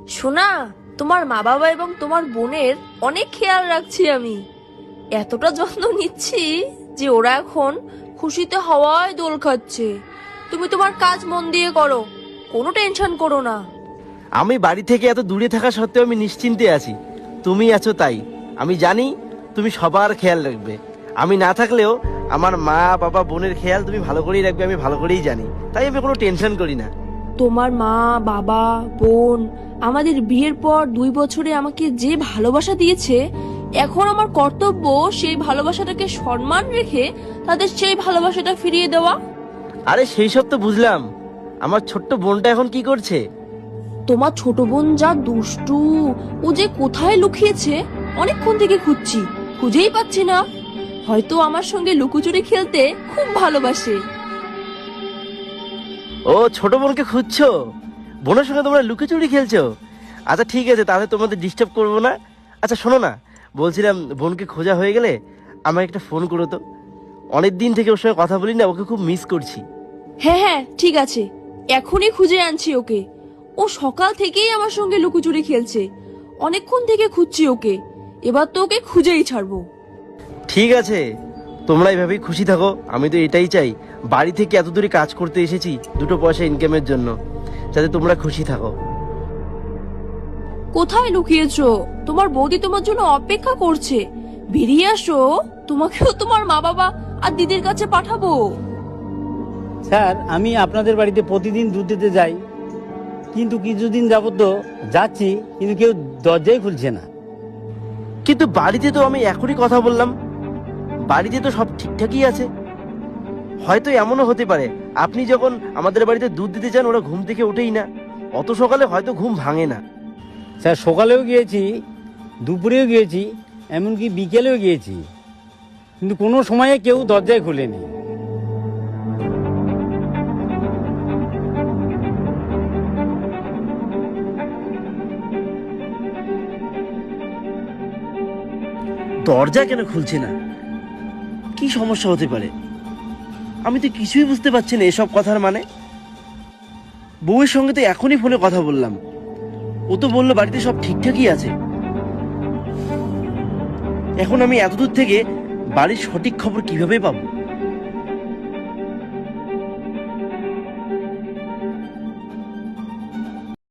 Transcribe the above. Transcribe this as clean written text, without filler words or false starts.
শোনা, তোমার মা বাবা এবং তোমার বোনের অনেক খেয়াল রাখছি আমি। এতটা যত্ন নিচ্ছি যে ওরা এখন খুশিতে হাওয়ায় দোল খাচ্ছে। তুমি তোমার কাজ মন দিয়ে করো, কোনো টেনশন করো না। আমি বাড়ি থেকে এত দূরে থাকা সত্ত্বেও আমি নিশ্চিন্তে আছি। তুমি আছো তাই আমি জানি তুমি সবার খেয়াল রাখবে। আমি না থাকলেও আমার মা বাবা বোনের খেয়াল তুমি ভালো করেই রাখবে, আমি ভালো করেই জানি। তাই আমি কোনো টেনশন করি না। তোমার মা বাবা বোন আমাদের বিয়ের পর 2 বছরে আমাকে যে ভালোবাসা দিয়েছে, এখন আমার কর্তব্য সেই ভালোবাসাটাকে সম্মান রেখে তাদের সেই ভালোবাসাটা ফিরিয়ে দেওয়া। আরে সেই সব তো বুঝলাম, আমার ছোট্ট বোনটা এখন কি করছে? তোমার ছোট বোন যা দুষ্টু, ও যে কোথায় লুকিয়েছে অনেকক্ষণ থেকে খুঁজছি, খুঁজেই পাচ্ছি না। হয়তো আমার সঙ্গে লুকোচুরি খেলতে খুব ভালোবাসে। ও ছোট বোনকে খুঁজছো? বোনের সঙ্গে তোমরা লুকোচুরি খেলছো? আচ্ছা ঠিক আছে, তাহলে তোমাদের ডিস্টার্ব করবো না। আচ্ছা শোনো না, বলছিলাম বোনকে খোঁজা হয়ে গেলে আমাকে একটা ফোন করো তো। অনেক দিন থেকে ওর সঙ্গে কথা বলি না, ওকে খুব মিস করছি। হ্যাঁ হ্যাঁ ঠিক আছে, এখনই খুঁজে আনছি ওকে। ও সকাল থেকেই আমার সঙ্গে লুকোচুরি খেলছে, অনেকক্ষণ থেকে খুঁজছি ওকে। এবার তো ওকে খুঁজেই ছাড়বো। ঠিক আছে, তোমরা এইভাবেই খুশি থাকো। আমি তো এটাই চাই, বাড়ি থেকে এত দূরে কাজ করতে এসেছি 2 পয়সা ইনকামের জন্য, যাতে তোমরা খুশি থাকো। কোথায় লুকিয়েছো? তোমার বৌদি তোমার জন্য অপেক্ষা করছে, বেরিয়ে আসো। তোমাকেও তোমার মা বাবা আর দিদির কাছে পাঠাবো। স্যার, আমি আপনাদের বাড়িতে প্রতিদিন দুধ দিতে যাই, কিন্তু কিছুদিন যাবত তো যাচ্ছি, কিন্তু কেউ দরজাই খুলছে না। কিন্তু বাড়িতে তো আমি এখনই কথা বললাম, বাড়িতে তো সব ঠিকঠাকই আছে। হয়তো এমনও হতে পারে আপনি যখন আমাদের বাড়িতে দুধ দিতে যান ওরা ঘুম থেকে ওঠেই না, অত সকালে হয়তো ঘুম ভাঙে না। স্যার, সকালেও গিয়েছি, দুপুরেও গিয়েছি, এমনকি বিকেলেও গিয়েছি, কিন্তু কোনো সময়ে কেউ দরজায় খোলেনি। দরজা কেন খুলছে না? কি সমস্যা হতে পারে? আমি তো কিছুই বুঝতে পারছি না এসব কথার মানে। বউয়ের সঙ্গে তো এখনই ফোনে কথা বললাম, ও তো বললো বাড়িতে সব ঠিকঠাকই আছে। এখন আমি এত দূর থেকে বাড়ির সঠিক খবর কিভাবে পাবো?